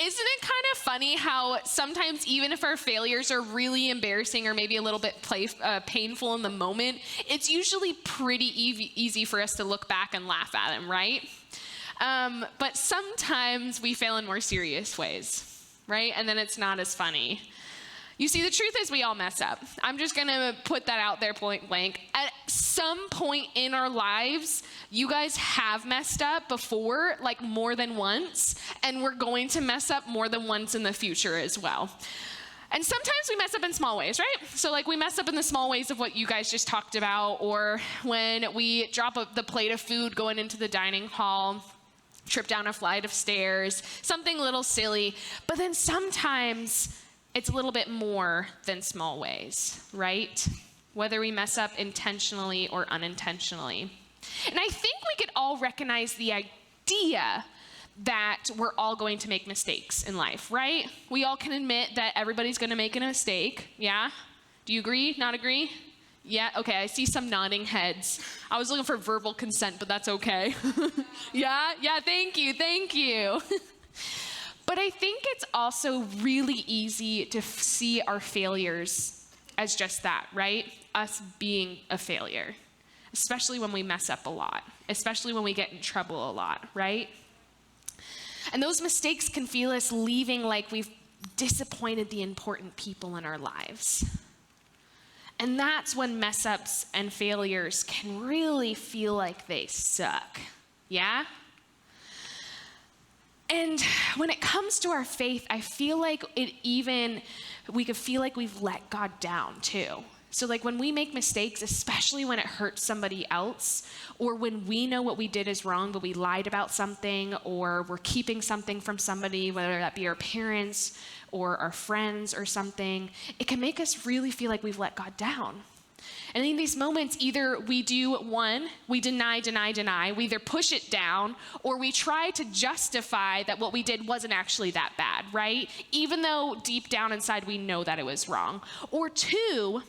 isn't it kind of funny how sometimes even if our failures are really embarrassing or maybe a little bit painful in the moment, it's usually pretty easy for us to look back and laugh at them, right? But sometimes we fail in more serious ways, right? And then it's not as funny. You see, the truth is we all mess up. I'm just going to put that out there point blank. At some point in our lives, you guys have messed up before, like more than once, and we're going to mess up more than once in the future as well. And sometimes we mess up in small ways, right? So like we mess up in the small ways of what you guys just talked about, or when we drop the plate of food going into the dining hall, trip down a flight of stairs, something a little silly. But then sometimes it's a little bit more than small ways, right? Whether we mess up intentionally or unintentionally. And I think we could all recognize the idea that we're all going to make mistakes in life, right? We all can admit that everybody's going to make a mistake, yeah? Do you agree? Not agree? Yeah, okay, I see some nodding heads. I was looking for verbal consent, but that's okay. Yeah, thank you. But I think it's also really easy to see our failures as just that, right? Us being a failure, especially when we mess up a lot, especially when we get in trouble a lot, right? And those mistakes can feel us leaving like we've disappointed the important people in our lives. And that's when mess ups and failures can really feel like they suck, yeah? And when it comes to our faith, I feel like we could feel like we've let God down too. So like when we make mistakes, especially when it hurts somebody else, or when we know what we did is wrong, but we lied about something, or we're keeping something from somebody, whether that be our parents or our friends or something, it can make us really feel like we've let God down. And in these moments, either we do one, we deny, we either push it down, or we try to justify that what we did wasn't actually that bad, right? Even though deep down inside we know that it was wrong. Or two,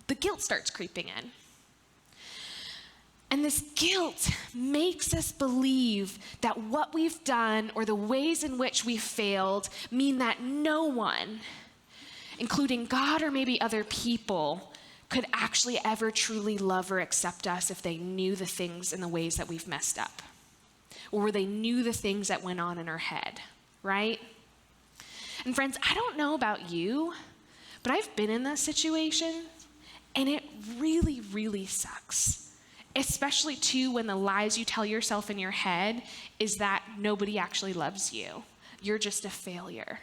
the guilt starts creeping in. And this guilt makes us believe that what we've done or the ways in which we failed mean that no one, including God or maybe other people, could actually ever truly love or accept us if they knew the things and the ways that we've messed up, or they knew the things that went on in our head, right? And friends, I don't know about you, but I've been in that situation, and it really, really sucks. Especially too when the lies you tell yourself in your head is that nobody actually loves you. You're just a failure.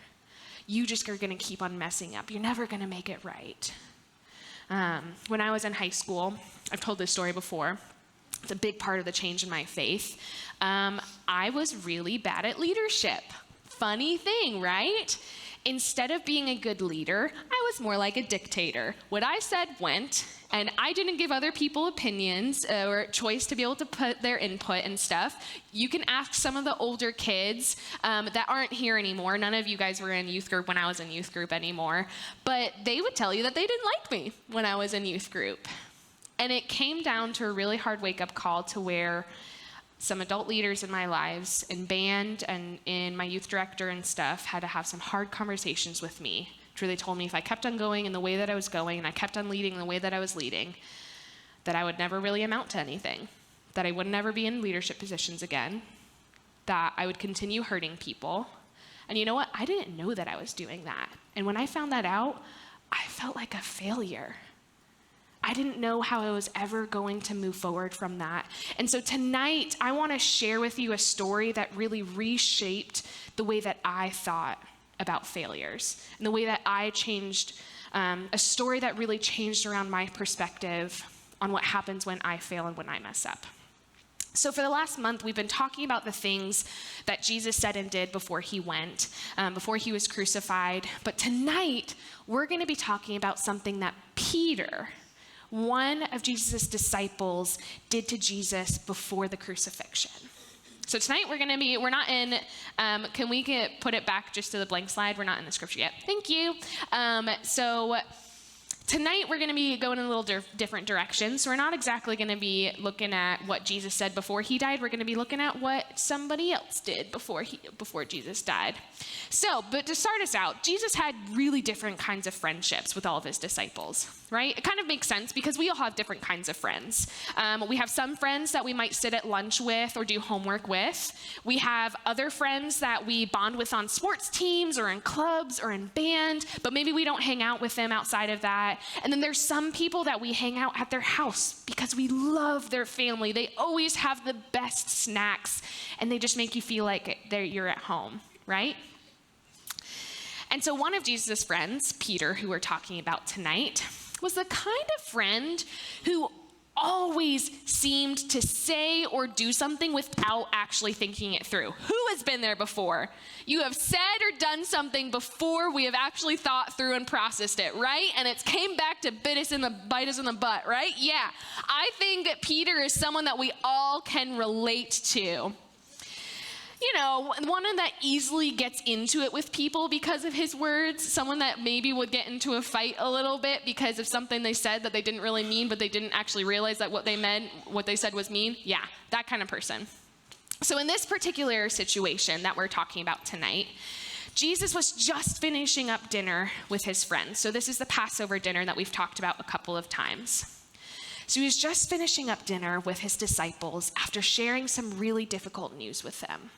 You just are gonna keep on messing up. You're never gonna make it right. When I was in high school, I've told this story before, it's a big part of the change in my faith. I was really bad at leadership. Funny thing, right? Instead of being a good leader, I was more like a dictator. What I said went, and I didn't give other people opinions or choice to be able to put their input and stuff. You can ask some of the older kids that aren't here anymore. None of you guys were in youth group when I was in youth group anymore. But they would tell you that they didn't like me when I was in youth group. And it came down to a really hard wake-up call to where some adult leaders in my lives, in band and in my youth director and stuff, had to have some hard conversations with me. Truly told me if I kept on going in the way that I was going, and I kept on leading in the way that I was leading, that I would never really amount to anything, that I would never be in leadership positions again, that I would continue hurting people. And you know what? I didn't know that I was doing that. And when I found that out, I felt like a failure. I didn't know how I was ever going to move forward from that. And so tonight, I want to share with you a story that really reshaped the way that I thought about failures and the way that I changed, a story that really changed around my perspective on what happens when I fail and when I mess up. So for the last month, we've been talking about the things that Jesus said and did before he went, before he was crucified. But tonight, we're going to be talking about something that Peter, one of Jesus' disciples, did to Jesus before the crucifixion. So tonight we're not in, can we put it back just to the blank slide? We're not in the scripture yet. Thank you. So Tonight, we're going to be going in a little different direction. So we're not exactly going to be looking at what Jesus said before he died. We're going to be looking at what somebody else did before Jesus died. But to start us out, Jesus had really different kinds of friendships with all of his disciples, right? It kind of makes sense because we all have different kinds of friends. We have some friends that we might sit at lunch with or do homework with. We have other friends that we bond with on sports teams or in clubs or in band, but maybe we don't hang out with them outside of that. And then there's some people that we hang out at their house because we love their family. They always have the best snacks, and they just make you feel like you're at home, right? And so one of Jesus' friends, Peter, who we're talking about tonight, was the kind of friend who always seemed to say or do something without actually thinking it through. Who has been there before? You have said or done something before we have actually thought through and processed it, right? And it's came back to bite us in the butt, right? Yeah. I think that Peter is someone that we all can relate to. You know, one that easily gets into it with people because of his words, someone that maybe would get into a fight a little bit because of something they said that they didn't really mean, but they didn't actually realize that what they said was mean. Yeah, that kind of person. So in this particular situation that we're talking about tonight, Jesus was just finishing up dinner with his friends. So this is the Passover dinner that we've talked about a couple of times. So he was just finishing up dinner with his disciples after sharing some really difficult news with them.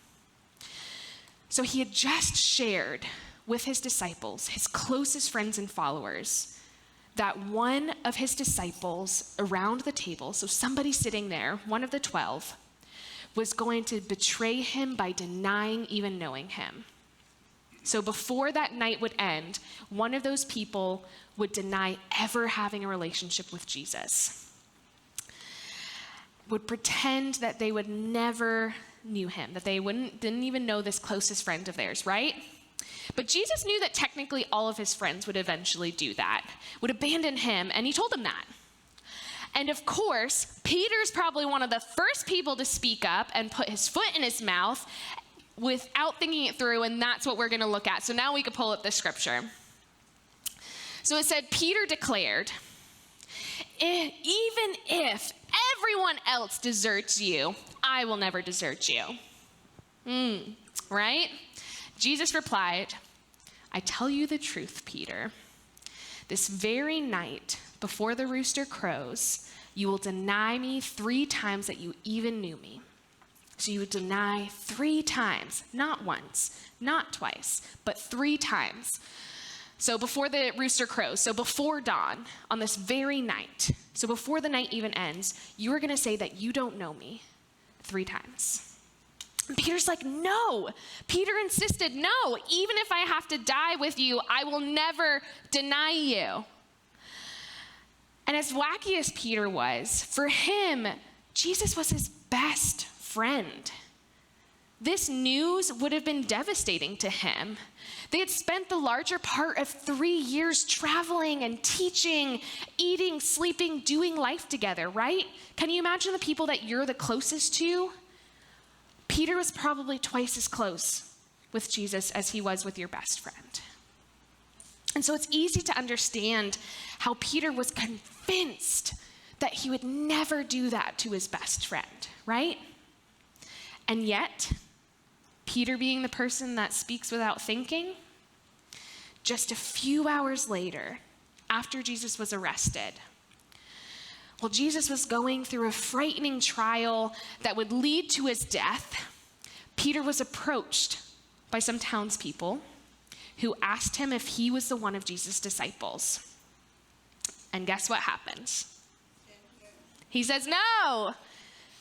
So he had just shared with his disciples, his closest friends and followers, that one of his disciples around the table, so somebody sitting there, one of the 12, was going to betray him by denying even knowing him. So before that night would end, one of those people would deny ever having a relationship with Jesus, would pretend that they would never knew him, that they didn't even know this closest friend of theirs, right? But Jesus knew that technically all of his friends would eventually do that, would abandon him, and he told them that. And of course, Peter's probably one of the first people to speak up and put his foot in his mouth without thinking it through, and that's what we're going to look at. So now we can pull up the scripture. So it said, Peter declared, even if everyone else deserts you, I will never desert you. Right? Jesus replied, I tell you the truth, Peter. This very night, before the rooster crows, you will deny me 3 times that you even knew me. So you would deny 3 times, not once, not twice, but 3 times. So before the rooster crows, so before dawn, on this very night, so before the night even ends, you are going to say that you don't know me 3 times. And Peter's like, no. Peter insisted, no, even if I have to die with you, I will never deny you. And as wacky as Peter was, for him, Jesus was his best friend. This news would have been devastating to him. They had spent the larger part of 3 years traveling and teaching, eating, sleeping, doing life together, right? Can you imagine the people that you're the closest to? Peter was probably twice as close with Jesus as he was with your best friend. And so it's easy to understand how Peter was convinced that he would never do that to his best friend, right? And yet, Peter being the person that speaks without thinking, just a few hours later, after Jesus was arrested, while Jesus was going through a frightening trial that would lead to his death, Peter was approached by some townspeople who asked him if he was the one of Jesus' disciples. And guess what happens? He says, no.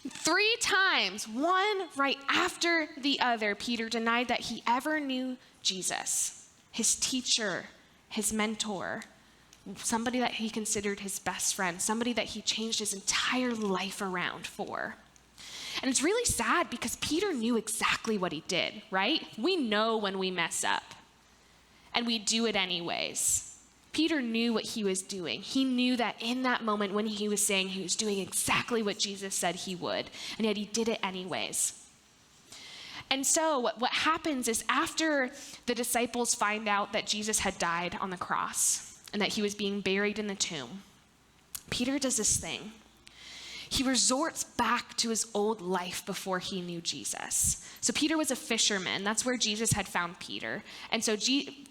3 times, one right after the other, Peter denied that he ever knew Jesus, his teacher, his mentor, somebody that he considered his best friend, somebody that he changed his entire life around for. And it's really sad because Peter knew exactly what he did, right? We know when we mess up, and we do it anyways. Peter knew what he was doing. He knew that in that moment when he was saying he was doing exactly what Jesus said he would, and yet he did it anyways. And so what happens is after the disciples find out that Jesus had died on the cross, and that he was being buried in the tomb, Peter does this thing. He resorts back to his old life before he knew Jesus. So Peter was a fisherman. That's where Jesus had found Peter. And so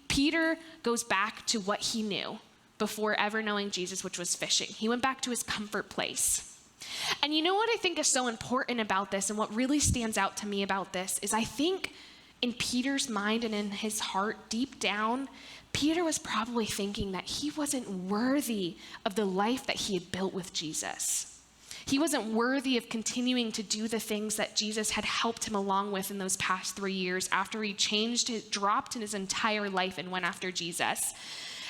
Peter goes back to what he knew before ever knowing Jesus, which was fishing. He went back to his comfort place. And you know what I think is so important about this, and what really stands out to me about this, is I think in Peter's mind and in his heart, deep down, Peter was probably thinking that he wasn't worthy of the life that he had built with Jesus. He wasn't worthy of continuing to do the things that Jesus had helped him along with in those past 3 years after he dropped his entire life and went after Jesus.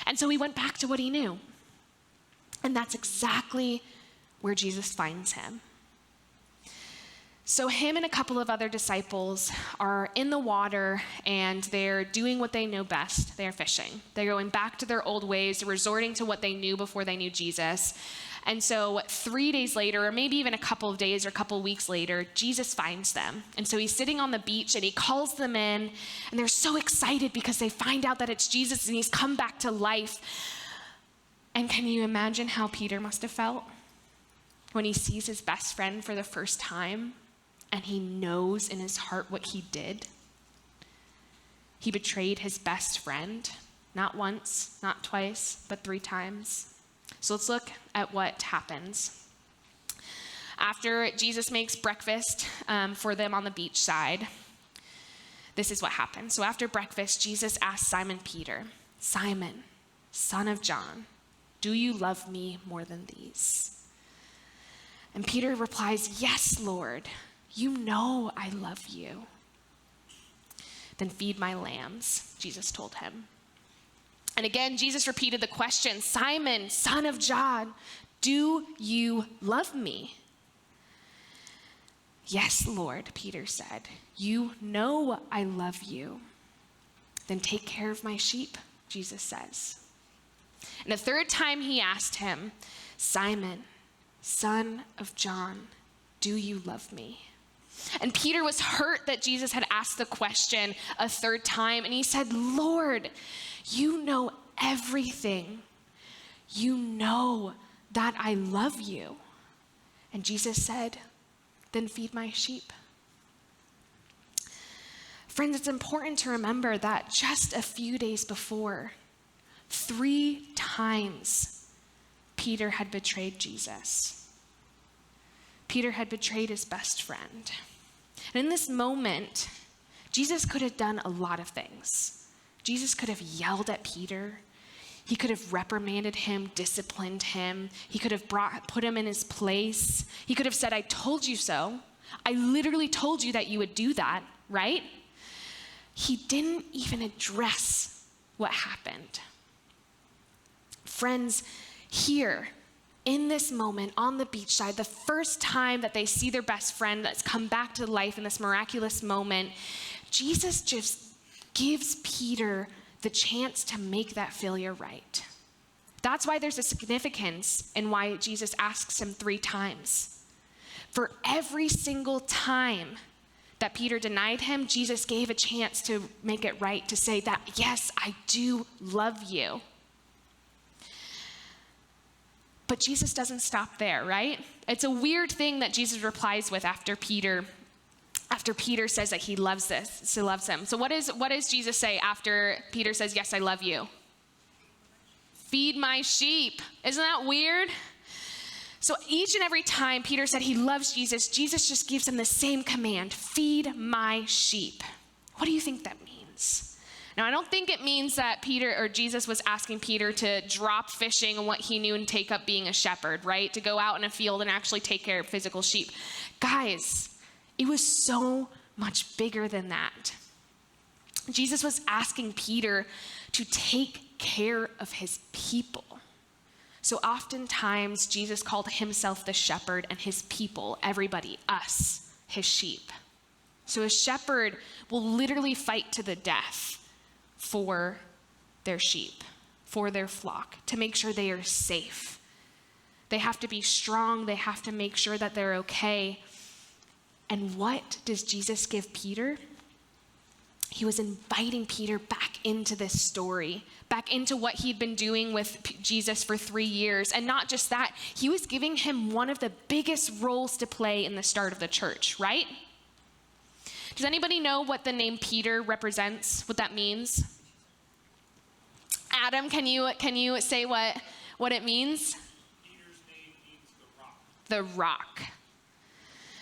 And so he went back to what he knew. And that's exactly where Jesus finds him. So him and a couple of other disciples are in the water, and they're doing what they know best. They're fishing. They're going back to their old ways, resorting to what they knew before they knew Jesus. And so 3 days later, or maybe even a couple of days or a couple of weeks later, Jesus finds them. And so he's sitting on the beach and he calls them in, and they're so excited because they find out that it's Jesus and he's come back to life. And can you imagine how Peter must have felt when he sees his best friend for the first time and he knows in his heart what he did? He betrayed his best friend, not once, not twice, but 3 times. So let's look at what happens. After Jesus makes breakfast for them on the beach side, this is what happens. So after breakfast, Jesus asks Simon Peter, "Simon, son of John, do you love me more than these?" And Peter replies, "Yes, Lord, you know I love you." "Then feed my lambs," Jesus told him. And again, Jesus repeated the question, "Simon, son of John, do you love me?" "Yes, Lord," Peter said, "you know I love you." "Then take care of my sheep," Jesus says. And the 3rd time he asked him, "Simon, son of John, do you love me?" And Peter was hurt that Jesus had asked the question a 3rd time. And he said, "Lord, you know everything. You know that I love you." And Jesus said, "Then feed my sheep." Friends, it's important to remember that just a few days before, 3 times Peter had betrayed Jesus. Peter had betrayed his best friend. And in this moment, Jesus could have done a lot of things. Jesus could have yelled at Peter. He could have reprimanded him, disciplined him. He could have put him in his place. He could have said, "I told you so. I literally told you that you would do that," right? He didn't even address what happened. Friends, here, in this moment on the beachside, the first time that they see their best friend that's come back to life in this miraculous moment, Jesus just gives Peter the chance to make that failure right. That's why there's a significance in why Jesus asks him 3 times. For every single time that Peter denied him, Jesus gave a chance to make it right, to say that, "Yes, I do love you." But Jesus doesn't stop there, right? It's a weird thing that Jesus replies with after Peter says that he loves him. So what does Jesus say after Peter says, "Yes, I love you"? "Feed my sheep." Isn't that weird? So each and every time Peter said he loves Jesus, Jesus just gives him the same command, "Feed my sheep." What do you think that means? Now, I don't think it means that Jesus was asking Peter to drop fishing and what he knew and take up being a shepherd, right? To go out in a field and actually take care of physical sheep. Guys, it was so much bigger than that. Jesus was asking Peter to take care of his people. So oftentimes, Jesus called himself the shepherd and his people, everybody, us, his sheep. So a shepherd will literally fight to the death for their sheep, for their flock, to make sure they are safe. They have to be strong. They have to make sure that they're okay. And what does Jesus give Peter? He was inviting Peter back into this story, back into what he'd been doing with Jesus for 3 years. And not just that, he was giving him one of the biggest roles to play in the start of the church, right? Does anybody know what the name Peter represents, what that means? Adam, can you say what it means? Peter's name means the rock. The rock.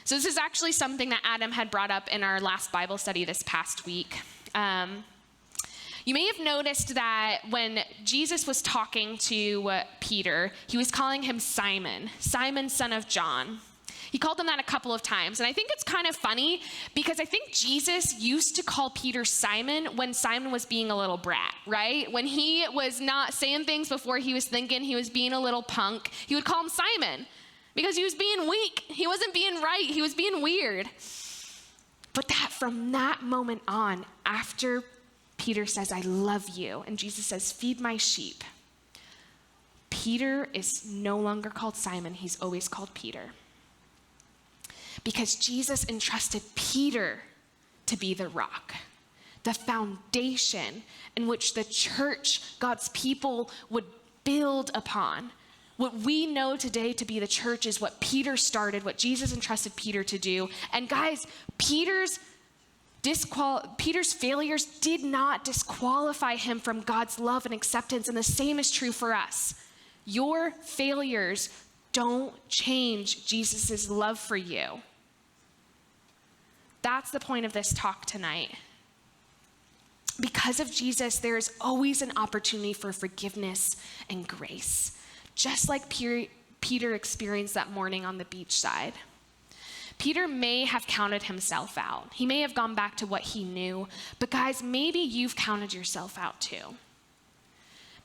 So this is actually something that Adam had brought up in our last Bible study this past week. You may have noticed that when Jesus was talking to Peter, he was calling him Simon, Simon, son of John. He called him that a couple of times. And I think it's kind of funny because I think Jesus used to call Peter Simon when Simon was being a little brat, right? When he was not saying things before he was thinking, he was being a little punk, he would call him Simon because he was being weak. He wasn't being right. He was being weird. But that from that moment on, after Peter says, I love you, and Jesus says, feed my sheep, Peter is no longer called Simon. He's always called Peter. Because Jesus entrusted Peter to be the rock, the foundation in which the church, God's people, would build upon. What we know today to be the church is what Peter started, what Jesus entrusted Peter to do. And guys, Peter's failures did not disqualify him from God's love and acceptance, and the same is true for us. Your failures don't change Jesus' love for you. That's the point of this talk tonight. Because of Jesus, there is always an opportunity for forgiveness and grace, just like Peter experienced that morning on the beachside. Peter may have counted himself out. He may have gone back to what he knew, but guys, maybe you've counted yourself out too.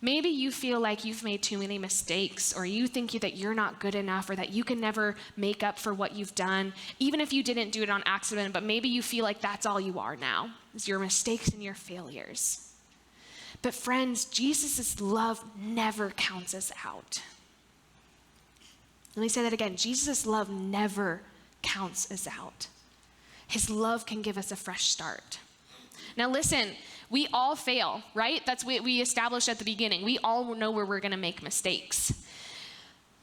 Maybe you feel like you've made too many mistakes, or you think that you're not good enough, or that you can never make up for what you've done, even if you didn't do it on accident, but maybe you feel like that's all you are now, is your mistakes and your failures. But friends, Jesus' love never counts us out. Let me say that again. Jesus' love never counts us out. His love can give us a fresh start. Now listen, we all fail, right? That's what we established at the beginning. We all know where we're going to make mistakes.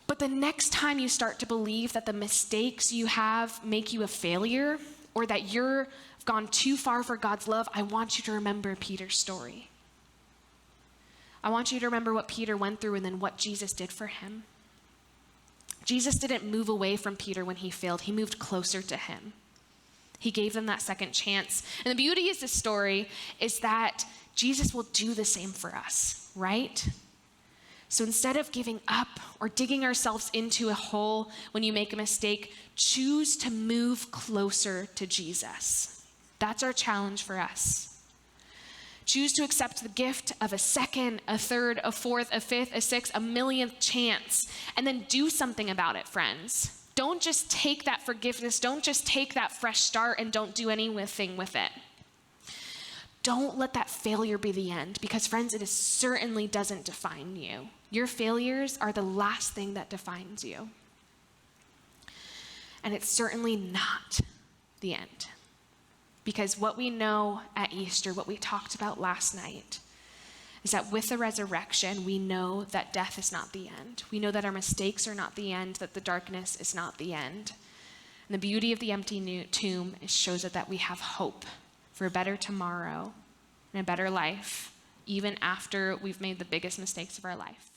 But the next time you start to believe that the mistakes you have make you a failure, or that you're gone too far for God's love, I want you to remember Peter's story. I want you to remember what Peter went through and then what Jesus did for him. Jesus didn't move away from Peter when he failed. He moved closer to him. He gave them that second chance. And the beauty of this story is that Jesus will do the same for us, right? So instead of giving up or digging ourselves into a hole when you make a mistake, choose to move closer to Jesus. That's our challenge for us. Choose to accept the gift of a second, a third, a fourth, a fifth, a sixth, a millionth chance, and then do something about it, friends. Don't just take that forgiveness. Don't just take that fresh start and don't do anything with it. Don't let that failure be the end, because friends, it certainly doesn't define you. Your failures are the last thing that defines you. And it's certainly not the end. Because what we know at Easter, what we talked about last night, is that with the resurrection, we know that death is not the end. We know that our mistakes are not the end, that the darkness is not the end. And the beauty of the empty tomb shows us that we have hope for a better tomorrow and a better life, even after we've made the biggest mistakes of our life.